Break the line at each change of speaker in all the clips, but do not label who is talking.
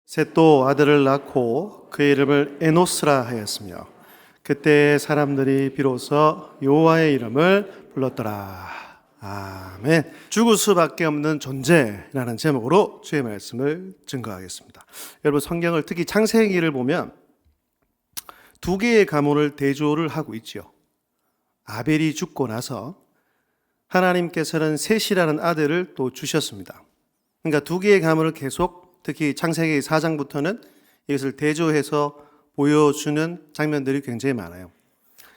셋도 아들을 낳고 그의 이름을 에노스라 하였으며 그때 사람들이 비로소 여호와의 이름을 불렀더라. 아멘. 죽을 수밖에 없는 존재라는 제목으로 주의 말씀을 증거하겠습니다. 여러분, 성경을 특히 창세기를 보면 두 개의 가문을 대조를 하고 있죠. 아벨이 죽고 나서 하나님께서는 셋이라는 아들을 또 주셨습니다. 그러니까 두 개의 가문을 계속, 특히 창세기 4장부터는 이것을 대조해서 보여주는 장면들이 굉장히 많아요.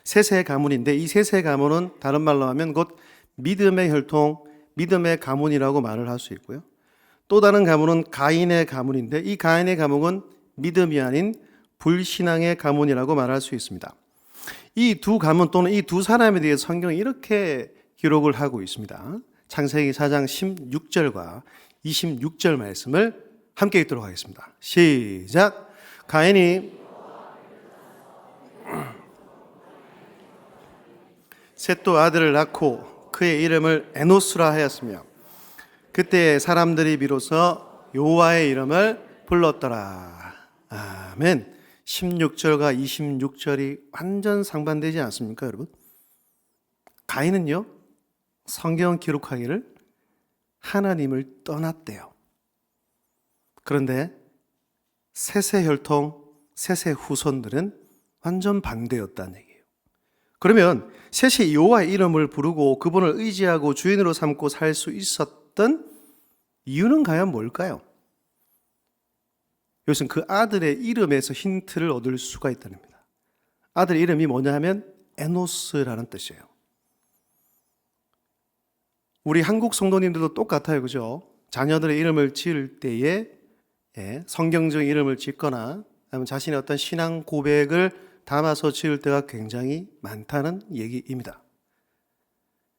셋의 가문인데, 이 셋의 가문은 다른 말로 하면 곧 믿음의 혈통, 믿음의 가문이라고 말을 할 수 있고요. 또 다른 가문은 가인의 가문인데, 이 가인의 가문은 믿음이 아닌 불신앙의 가문이라고 말할 수 있습니다. 이 두 가문 또는 이 두 사람에 대해 성경이 이렇게 기록을 하고 있습니다. 창세기 4장 16절과 26절 말씀을 함께 읽도록 하겠습니다. 시작. 가인이 셋도 아들을 낳고 그의 이름을 에노스라 하였으며 그때 사람들이 비로소 여호와의 이름을 불렀더라. 아멘. 16절과 26절이 완전 상반되지 않습니까, 여러분? 가인은요, 성경 기록하기를 하나님을 떠났대요. 그런데 셋의 혈통, 셋의 후손들은 완전 반대였다는 얘기예요. 그러면 셋이 여호와의 이름을 부르고 그분을 의지하고 주인으로 삼고 살 수 있었던 이유는 과연 뭘까요? 이것은 그 아들의 이름에서 힌트를 얻을 수가 있다는 겁니다. 아들 이름이 뭐냐 하면 에노스라는 뜻이에요. 우리 한국 성도님들도 똑같아요, 그죠? 자녀들의 이름을 지을 때에 성경적 이름을 짓거나 아니면 자신의 어떤 신앙 고백을 담아서 지을 때가 굉장히 많다는 얘기입니다.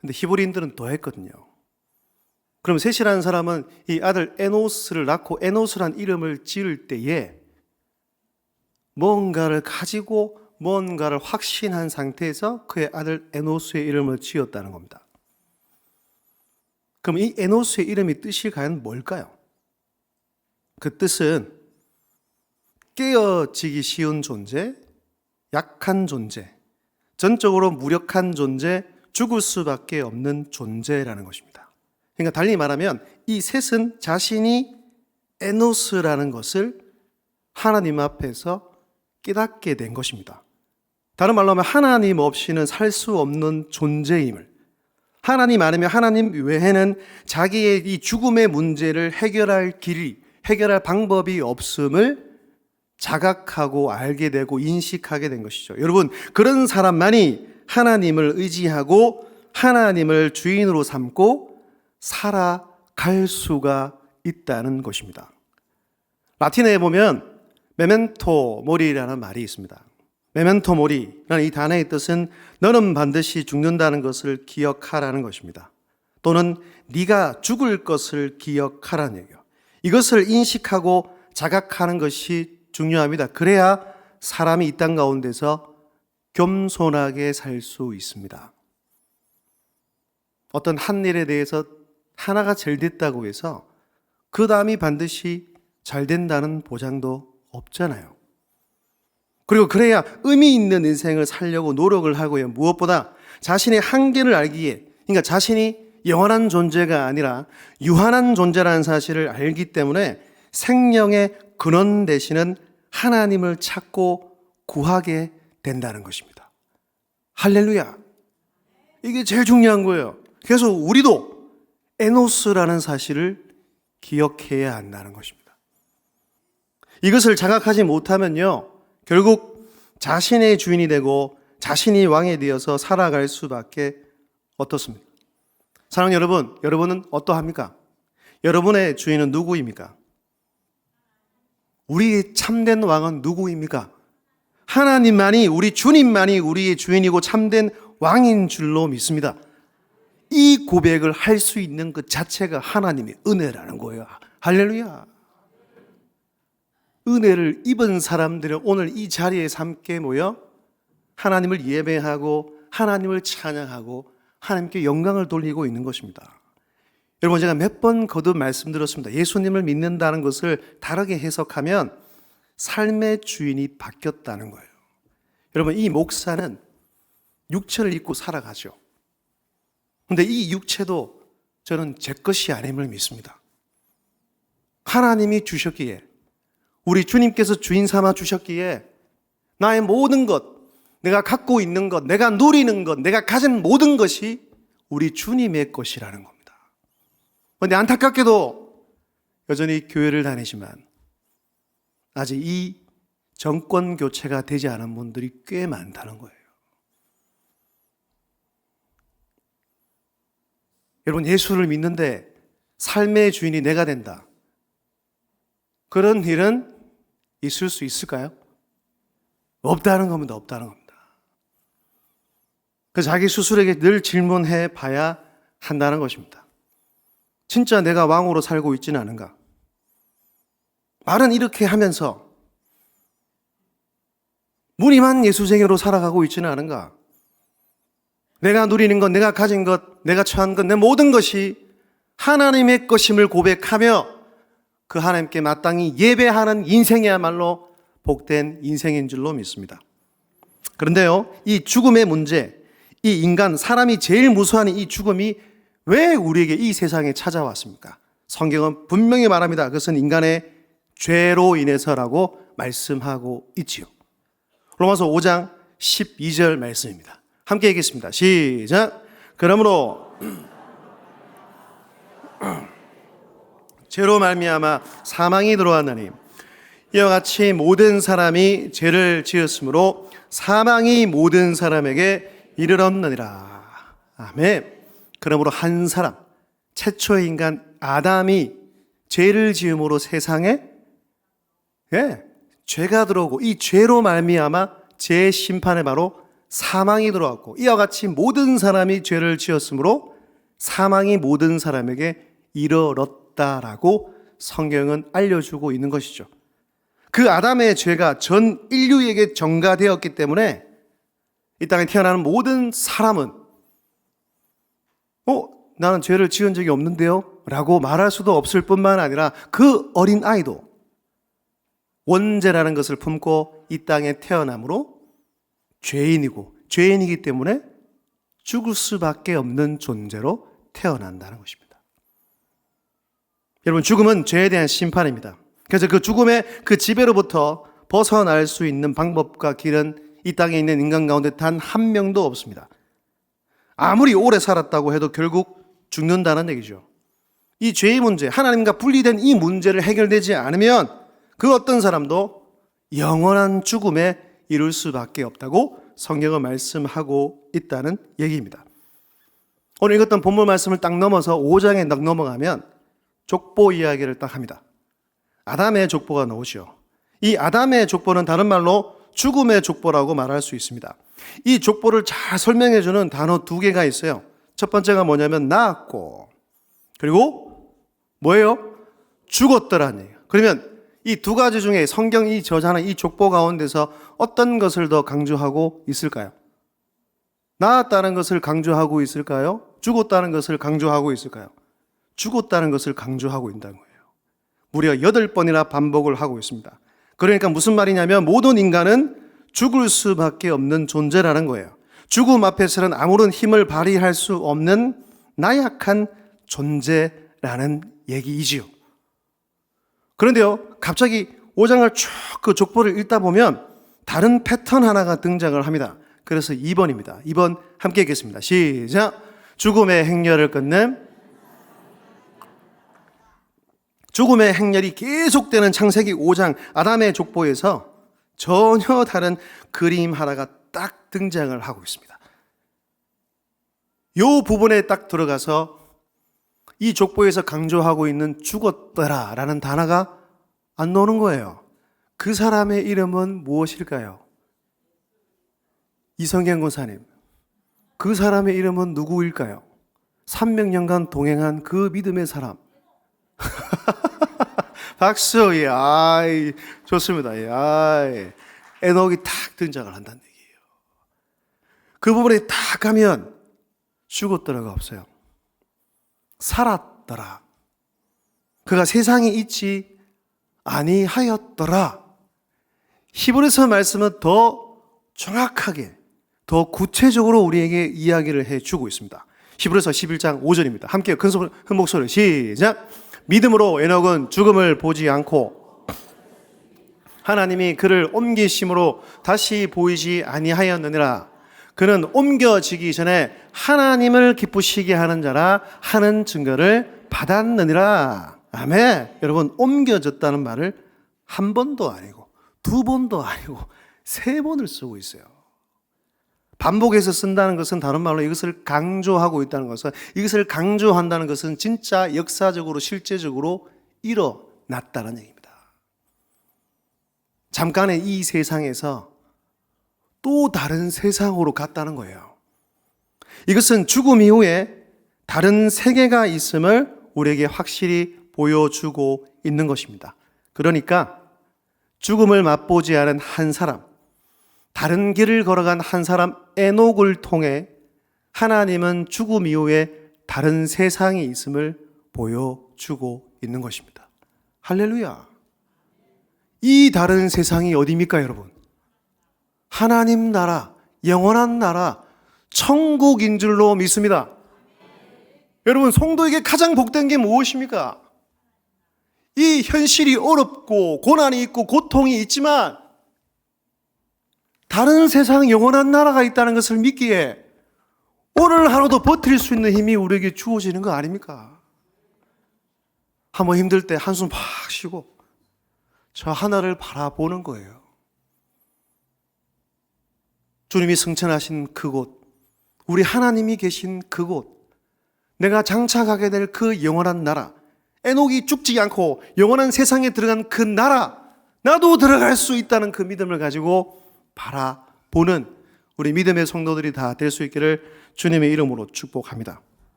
근데 히브리인들은 더 했거든요. 그럼 셋이라는 사람은 이 아들 에노스를 낳고 에노스란 이름을 지을 때에 뭔가를 가지고 뭔가를 확신한 상태에서 그의 아들 에노스의 이름을 지었다는 겁니다. 그럼 이 에노스의 이름의 뜻이 과연 뭘까요? 그 뜻은 깨어지기 쉬운 존재, 약한 존재, 전적으로 무력한 존재, 죽을 수밖에 없는 존재라는 것입니다. 그러니까 달리 말하면 이 셋은 자신이 에노스라는 것을 하나님 앞에서 깨닫게 된 것입니다. 다른 말로 하면 하나님 없이는 살 수 없는 존재임을, 하나님 아니면 하나님 외에는 자기의 이 죽음의 문제를 해결할 길이, 해결할 방법이 없음을 자각하고 알게 되고 인식하게 된 것이죠. 여러분, 그런 사람만이 하나님을 의지하고 하나님을 주인으로 삼고 살아갈 수가 있다는 것입니다. 라틴어에 보면 메멘토 모리라는 말이 있습니다. 메멘토 모리라는 이 단어의 뜻은 너는 반드시 죽는다는 것을 기억하라는 것입니다. 또는 네가 죽을 것을 기억하라는 얘기예요. 이것을 인식하고 자각하는 것이 중요합니다. 그래야 사람이 이 땅 가운데서 겸손하게 살 수 있습니다. 어떤 한 일에 대해서 하나가 잘 됐다고 해서 그 다음이 반드시 잘 된다는 보장도 없잖아요. 그리고 그래야 의미 있는 인생을 살려고 노력을 하고요. 무엇보다 자신의 한계를 알기에, 그러니까 자신이 영원한 존재가 아니라 유한한 존재라는 사실을 알기 때문에 생명의 근원 되시는 하나님을 찾고 구하게 된다는 것입니다. 할렐루야. 이게 제일 중요한 거예요. 그래서 우리도 에노스라는 사실을 기억해야 한다는 것입니다. 이것을 자각하지 못하면요, 결국 자신의 주인이 되고 자신이 왕이 되어서 살아갈 수밖에 어떻습니까? 사랑하는 여러분, 여러분은 어떠합니까? 여러분의 주인은 누구입니까? 우리의 참된 왕은 누구입니까? 하나님만이, 우리 주님만이 우리의 주인이고 참된 왕인 줄로 믿습니다. 이 고백을 할 수 있는 것 자체가 하나님의 은혜라는 거예요. 할렐루야. 은혜를 입은 사람들은 오늘 이 자리에 함께 모여 하나님을 예배하고 하나님을 찬양하고 하나님께 영광을 돌리고 있는 것입니다. 여러분, 제가 몇 번 거듭 말씀드렸습니다. 예수님을 믿는다는 것을 다르게 해석하면 삶의 주인이 바뀌었다는 거예요. 여러분, 이 목사는 육체를 입고 살아가죠. 근데 이 육체도 저는 제 것이 아님을 믿습니다. 하나님이 주셨기에, 우리 주님께서 주인 삼아 주셨기에 나의 모든 것, 내가 갖고 있는 것, 내가 누리는 것, 내가 가진 모든 것이 우리 주님의 것이라는 겁니다. 그런데 안타깝게도 여전히 교회를 다니지만 아직 이 정권 교체가 되지 않은 분들이 꽤 많다는 거예요. 여러분, 예수를 믿는데 삶의 주인이 내가 된다, 그런 일은 있을 수 있을까요? 없다는 겁니다. 없다는 겁니다. 그래서 자기 스스로에게 늘 질문해 봐야 한다는 것입니다. 진짜 내가 왕으로 살고 있지는 않은가? 말은 이렇게 하면서 무림한 예수쟁이로 살아가고 있지는 않은가? 내가 누리는 것, 내가 가진 것, 내가 처한 것, 내 모든 것이 하나님의 것임을 고백하며 그 하나님께 마땅히 예배하는 인생이야말로 복된 인생인 줄로 믿습니다. 그런데요, 이 죽음의 문제, 이 인간, 사람이 제일 무서워하는 이 죽음이 왜 우리에게 이 세상에 찾아왔습니까? 성경은 분명히 말합니다. 그것은 인간의 죄로 인해서라고 말씀하고 있지요. 로마서 5장 12절 말씀입니다. 함께 읽겠습니다. 시작. 그러므로 죄로 말미암아 사망이 들어왔나니 이와 같이 모든 사람이 죄를 지었으므로 사망이 모든 사람에게 이르렀느니라. 아멘. 그러므로 한 사람, 최초의 인간 아담이 죄를 지음으로 세상에 죄가 들어오고, 이 죄로 말미암아 죄 심판에 바로 사망이 들어왔고, 이와 같이 모든 사람이 죄를 지었으므로 사망이 모든 사람에게 이르렀다라고 성경은 알려주고 있는 것이죠. 그 아담의 죄가 전 인류에게 전가되었기 때문에 이 땅에 태어나는 모든 사람은 나는 죄를 지은 적이 없는데요? 라고 말할 수도 없을 뿐만 아니라 그 어린 아이도 원죄라는 것을 품고 이 땅에 태어남으로 죄인이기 때문에 죽을 수밖에 없는 존재로 태어난다는 것입니다. 여러분, 죽음은 죄에 대한 심판입니다. 그래서 그 죽음의 그 지배로부터 벗어날 수 있는 방법과 길은 이 땅에 있는 인간 가운데 단 한 명도 없습니다. 아무리 오래 살았다고 해도 결국 죽는다는 얘기죠. 이 죄의 문제, 하나님과 분리된 이 문제를 해결되지 않으면 그 어떤 사람도 영원한 죽음에 이를 수밖에 없다고 성경은 말씀하고 있다는 얘기입니다. 오늘 읽었던 본문 말씀을 딱 넘어서 5장에 딱 넘어가면 족보 이야기를 딱 합니다. 아담의 족보가 나오죠. 이 아담의 족보는 다른 말로 죽음의 족보라고 말할 수 있습니다. 이 족보를 잘 설명해주는 단어 2개가 있어요. 첫 번째가 뭐냐면 낳았고, 그리고 뭐예요? 죽었더라는 얘기예요. 그러면 이 2가지 중에 성경이 저자는 이 족보 가운데서 어떤 것을 더 강조하고 있을까요? 낳았다는 것을 강조하고 있을까요? 죽었다는 것을 강조하고 있을까요? 죽었다는 것을 강조하고 있다는 거예요. 무려 8번이나 반복을 하고 있습니다. 그러니까 무슨 말이냐면 모든 인간은 죽을 수밖에 없는 존재라는 거예요. 죽음 앞에서는 아무런 힘을 발휘할 수 없는 나약한 존재라는 얘기이지요. 그런데요, 갑자기 5장을 쭉 그 족보를 읽다 보면 다른 패턴 하나가 등장을 합니다. 그래서 2번입니다. 2번 함께 읽겠습니다. 시작. 죽음의 행렬을 끝낸, 죽음의 행렬이 계속되는 창세기 5장 아담의 족보에서 전혀 다른 그림 하나가 딱 등장을 하고 있습니다. 이 부분에 딱 들어가서 이 족보에서 강조하고 있는 죽었더라 라는 단어가 안 나오는 거예요. 그 사람의 이름은 무엇일까요? 이성경 권사님, 그 사람의 이름은 누구일까요? 300년간 동행한 그 믿음의 사람. 박수. 예, 아이, 좋습니다. 예, 아이. 에녹이 탁 등장을 한다는 얘기예요. 그 부분에 딱 가면 죽었더라가 없어요. 살았더라. 않았더라. 그가 세상에 있지 아니하였더라. 히브리서 말씀은 더 정확하게, 더 구체적으로 우리에게 이야기를 해주고 있습니다. 히브리서 11장 5절입니다. 함께 큰 목소리로 시작. 믿음으로 에녹은 죽음을 보지 않고 하나님이 그를 옮기심으로 다시 보이지 아니하였느니라. 그는 옮겨지기 전에 하나님을 기쁘시게 하는 자라 하는 증거를 받았느니라. 아멘. 여러분, 옮겨졌다는 말을 한 번도 아니고 두 번도 아니고 세 번을 쓰고 있어요. 반복해서 쓴다는 것은 다른 말로 이것을 강조하고 있다는 것은, 이것을 강조한다는 것은 진짜 역사적으로 실제적으로 일어났다는 얘기입니다. 잠깐의 이 세상에서 또 다른 세상으로 갔다는 거예요. 이것은 죽음 이후에 다른 세계가 있음을 우리에게 확실히 보여주고 있는 것입니다. 그러니까 죽음을 맛보지 않은 한 사람, 다른 길을 걸어간 한 사람 에녹을 통해 하나님은 죽음 이후에 다른 세상이 있음을 보여주고 있는 것입니다. 할렐루야. 이 다른 세상이 어디입니까, 여러분? 하나님 나라, 영원한 나라, 천국인 줄로 믿습니다. 여러분, 성도에게 가장 복된 게 무엇입니까? 이 현실이 어렵고 고난이 있고 고통이 있지만 다른 세상 영원한 나라가 있다는 것을 믿기에 오늘 하루도 버틸 수 있는 힘이 우리에게 주어지는 거 아닙니까? 한번 힘들 때 한숨 팍 쉬고 저 하늘을 바라보는 거예요. 주님이 승천하신 그곳, 우리 하나님이 계신 그곳, 내가 장차가게 될 그 영원한 나라, 에녹이 죽지 않고 영원한 세상에 들어간 그 나라, 나도 들어갈 수 있다는 그 믿음을 가지고 바라보는 우리 믿음의 성도들이 다 될 수 있기를 주님의 이름으로 축복합니다.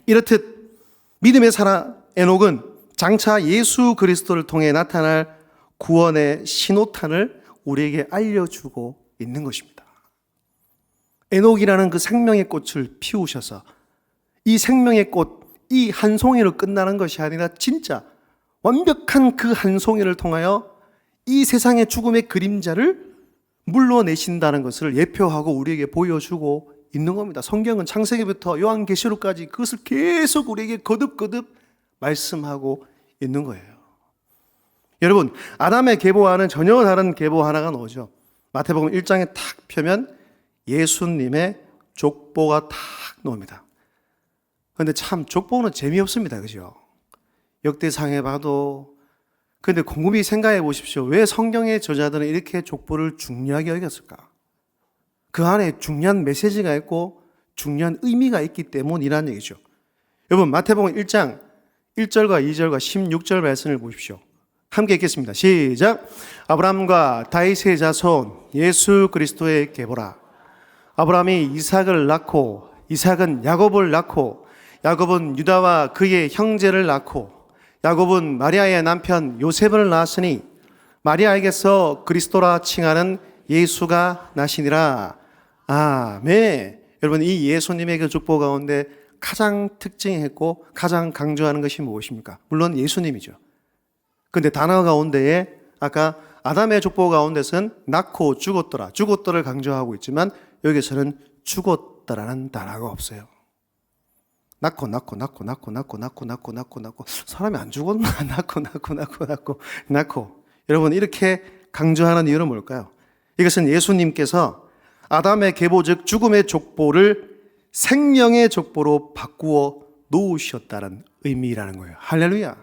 이렇듯 믿음의 사람 에녹은 장차 예수 그리스도를 통해 나타날 구원의 신호탄을 우리에게 알려주고 있는 것입니다. 에녹이라는 그 생명의 꽃을 피우셔서 이 생명의 꽃, 이 한 송이로 끝나는 것이 아니라 진짜 완벽한 그 한 송이를 통하여 이 세상의 죽음의 그림자를 물러내신다는 것을 예표하고 우리에게 보여주고 있는 겁니다. 성경은 창세기부터 요한계시록까지 그것을 계속 우리에게 거듭거듭 말씀하고 있는 거예요. 여러분, 아담의 계보와는 전혀 다른 계보 하나가 나오죠. 마태복음 1장에 탁 펴면 예수님의 족보가 탁 나옵니다. 그런데 참 족보는 재미없습니다. 그죠? 역대상에 봐도. 그런데 곰곰이 생각해 보십시오. 왜 성경의 저자들은 이렇게 족보를 중요하게 여겼을까? 그 안에 중요한 메시지가 있고 중요한 의미가 있기 때문이라는 얘기죠. 여러분, 마태복음 1장 1절과 2절과 16절 말씀을 보십시오. 함께 읽겠습니다. 시작. 아브라함과 다윗의 자손 예수 그리스도의 계보라. 아브라함이 이삭을 낳고 이삭은 야곱을 낳고 야곱은 유다와 그의 형제를 낳고 야곱은 마리아의 남편 요셉을 낳았으니 마리아에게서 그리스도라 칭하는 예수가 나시니라. 아멘. 여러분, 이 예수님의 그 족보 가운데 가장 특징했고 가장 강조하는 것이 무엇입니까? 물론 예수님이죠. 그런데 단어 가운데에 아까 아담의 족보 가운데서는 낳고 죽었더를 강조하고 있지만 여기서는 죽었다라는 단어가 없어요. 낳고 사람이 안 죽었나? 낳고 여러분, 이렇게 강조하는 이유는 뭘까요? 이것은 예수님께서 아담의 계보 즉 죽음의 족보를 생명의 족보로 바꾸어 놓으셨다는 의미라는 거예요. 할렐루야.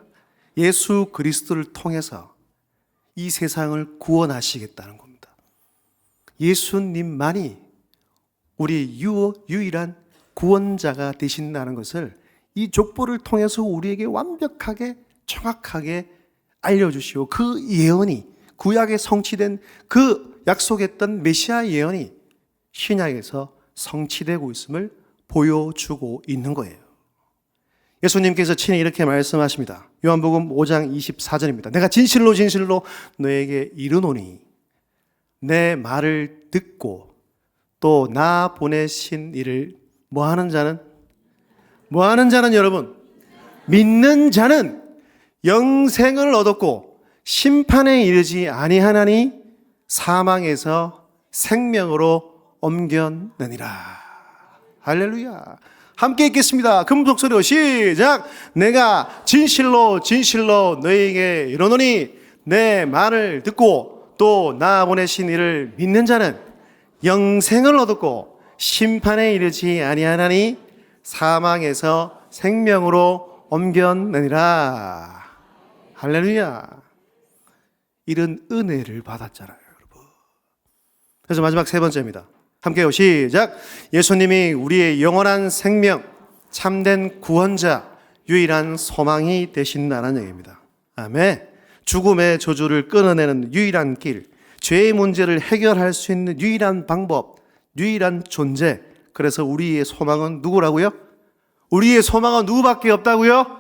예수 그리스도를 통해서 이 세상을 구원하시겠다는 겁니다. 예수님만이 우리 유일한 구원자가 되신다는 것을 이 족보를 통해서 우리에게 완벽하게 정확하게 알려주시고 그 예언이 구약에 성취된 그 약속했던 메시아 예언이 신약에서 성취되고 있음을 보여주고 있는 거예요. 예수님께서 친히 이렇게 말씀하십니다. 요한복음 5장 24절입니다. 내가 진실로 너에게 이르노니 내 말을 듣고 또 나 보내신 이를 뭐하는 자는 여러분 믿는 자는 영생을 얻었고 심판에 이르지 아니하나니 사망에서 생명으로 옮겨내니라. 할렐루야. 함께 읽겠습니다. 큰 목소리로 시작. 내가 진실로 진실로 너희에게 이르노니 내 말을 듣고 또 나 보내신 이를 믿는 자는 영생을 얻었고 심판에 이르지 아니하나니 사망에서 생명으로 옮겨내니라. 할렐루야. 이런 은혜를 받았잖아요, 여러분. 그래서 마지막 세 번째입니다. 함께요. 시작. 예수님이 우리의 영원한 생명, 참된 구원자, 유일한 소망이 되신다는 얘기입니다. 아멘. 죽음의 저주를 끊어내는 유일한 길, 죄의 문제를 해결할 수 있는 유일한 방법, 유일한 존재. 그래서 우리의 소망은 누구라고요? 우리의 소망은 누구밖에 없다고요?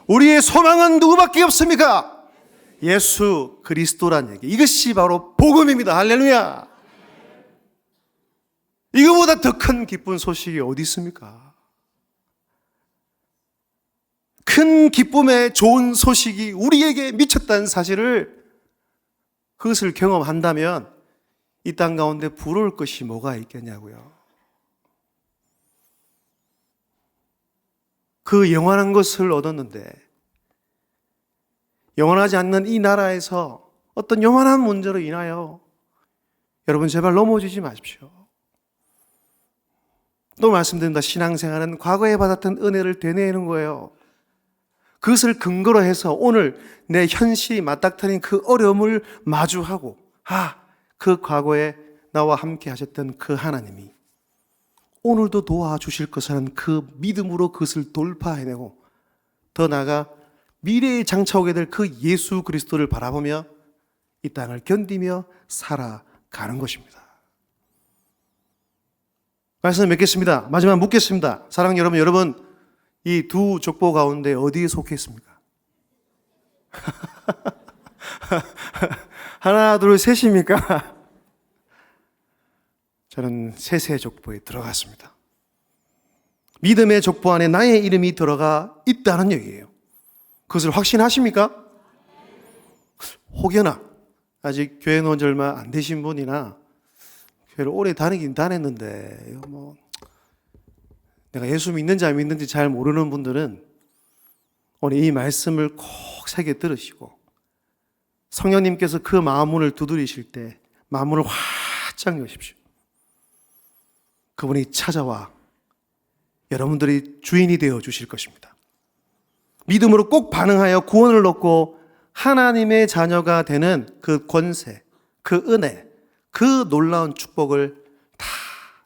우리의 소망은 누구밖에 없습니까? 예수 그리스도란 얘기. 이것이 바로 복음입니다. 할렐루야. 이거보다 더 큰 기쁜 소식이 어디 있습니까? 큰 기쁨의 좋은 소식이 우리에게 미쳤다는 사실을, 그것을 경험한다면 이 땅 가운데 부러울 것이 뭐가 있겠냐고요. 그 영원한 것을 얻었는데 영원하지 않는 이 나라에서 어떤 영원한 문제로 인하여 여러분 제발 넘어지지 마십시오. 또 말씀드립니다. 신앙생활은 과거에 받았던 은혜를 되뇌이는 거예요. 그것을 근거로 해서 오늘 내 현실이 맞닥뜨린 그 어려움을 마주하고, 그 과거에 나와 함께 하셨던 그 하나님이 오늘도 도와주실 것이라는 그 믿음으로 그것을 돌파해내고, 더 나아가 미래에 장차오게 될 그 예수 그리스도를 바라보며 이 땅을 견디며 살아가는 것입니다. 말씀을 맺겠습니다. 마지막 묻겠습니다. 사랑하는 여러분, 이 두 족보 가운데 어디에 속해 있습니까? 하나, 둘, 셋입니까? 저는 셋의 족보에 들어갔습니다. 믿음의 족보 안에 나의 이름이 들어가 있다는 얘기예요. 그것을 확신하십니까? 혹여나 아직 교회 나온 지 얼마 안 되신 분이나 교회를 오래 다니긴 다녔는데 내가 예수 믿는지 안 믿는지 잘 모르는 분들은 오늘 이 말씀을 꼭 새겨 들으시고, 성령님께서 그 마음문을 두드리실 때 마음문을 활짝 여십시오. 그분이 찾아와 여러분들이 주인이 되어 주실 것입니다. 믿음으로 꼭 반응하여 구원을 얻고 하나님의 자녀가 되는 그 권세, 그 은혜, 그 놀라운 축복을 다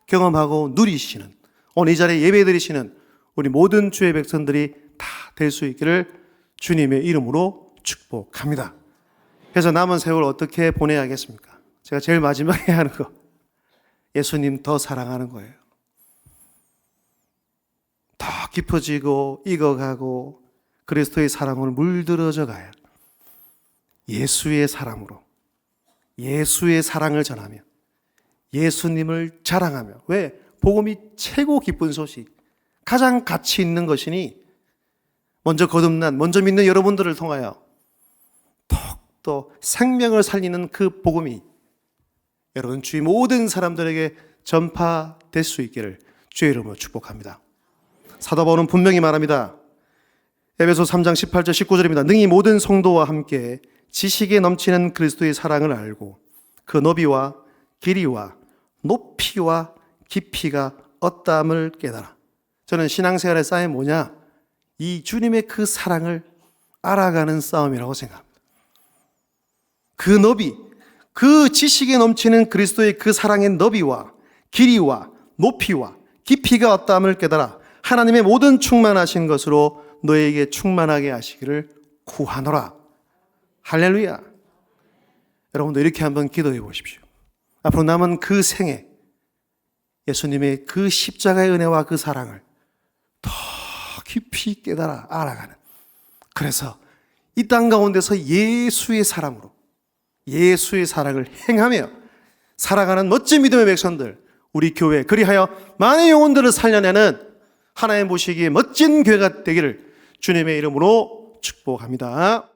경험하고 누리시는, 오늘 이 자리에 예배드리시는 우리 모든 주의 백성들이 다 될 수 있기를 주님의 이름으로 축복합니다. 그래서 남은 세월 어떻게 보내야겠습니까? 제가 제일 마지막에 하는 거, 예수님 더 사랑하는 거예요. 더 깊어지고 익어가고 그리스도의 사랑으로 물들어져 가야 예수의 사랑으로 예수의 사랑을 전하며 예수님을 자랑하며, 왜? 복음이 최고 기쁜 소식, 가장 가치 있는 것이니 먼저 거듭난, 먼저 믿는 여러분들을 통하여 또 생명을 살리는 그 복음이 여러분 주위 모든 사람들에게 전파될 수 있기를 주의 이름으로 축복합니다. 사도 바울은 분명히 말합니다. 에베소 3장 18절 19절입니다. 능히 모든 성도와 함께 지식에 넘치는 그리스도의 사랑을 알고 그 너비와 길이와 높이와 깊이가 어떠함을 깨달아. 저는 신앙생활의 싸움이 뭐냐? 이 주님의 그 사랑을 알아가는 싸움이라고 생각합니다. 그 너비, 그 지식에 넘치는 그리스도의 그 사랑의 너비와 길이와 높이와 깊이가 어떠함을 깨달아 하나님의 모든 충만하신 것으로 너에게 충만하게 하시기를 구하노라. 할렐루야. 여러분도 이렇게 한번 기도해 보십시오. 앞으로 남은 그 생에 예수님의 그 십자가의 은혜와 그 사랑을 더 깊이 깨달아 알아가는, 그래서 이 땅 가운데서 예수의 사랑으로 예수의 사랑을 행하며 살아가는 멋진 믿음의 백성들, 우리 교회, 그리하여 많은 영혼들을 살려내는 하나님 보시기에 멋진 교회가 되기를 주님의 이름으로 축복합니다.